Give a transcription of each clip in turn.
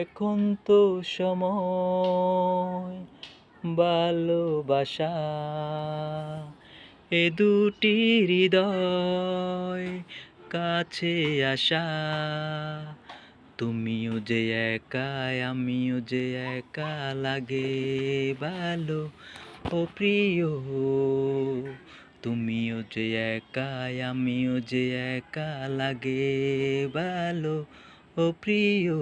এখন তো সময় ভালোবাসা, এ দুটি হৃদয় কাছে আসা। তুমিও যে একা, আমিও যে একা, লাগে ভালো ও প্রিয়। তুমিও যে একা, আমিও যে একা, লাগে ভালো ও প্রিয়।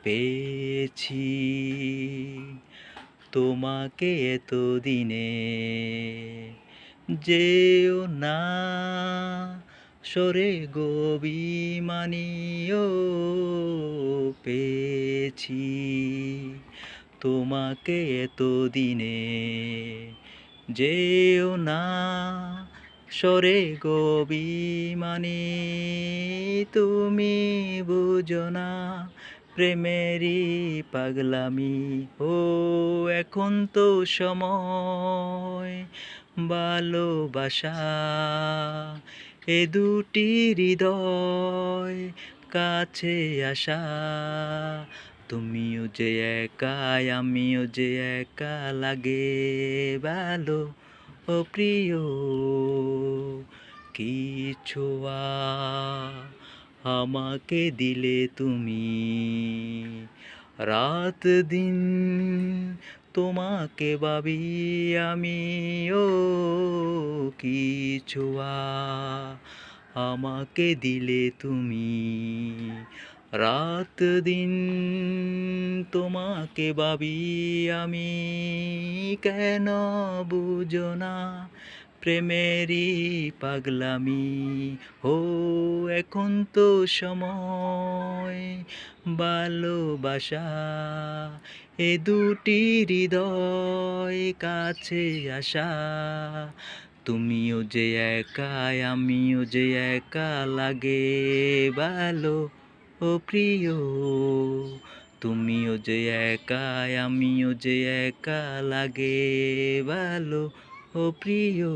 পেয়েছি তোমাকে এতদিনে, যেও না সরে গো অভিমানীও। পেয়েছি তোমাকে এতদিনে, যেও না সরে গো অভিমানী। তুমি বুঝো না প্রেমেরই পাগলামি। ও এখন তো সময় ভালোবাসা, এ দুটি হৃদয় কাছে আসা। তুমিও যে একা, আমিও যে একা, লাগে ভালো ও প্রিয়। কিছু আমাকে দিলে তুমি, রাত দিন তোমাকে ভাবি আমি। ও কিছু আমাকে দিলে তুমি, রাত দিন তোমাকে ভাবি আমি। কেন বুঝো না প্রেমেরই পাগলামি। ও এখন তো সময় ভালোবাসা, এ দুটি হৃদয় কাছে আসা। তুমিও যে একা, আমিও যে একা, লাগে ভালো ও প্রিয়। তুমিও যে একা, আমিও যে একা, লাগে ভালো ও প্রিয়।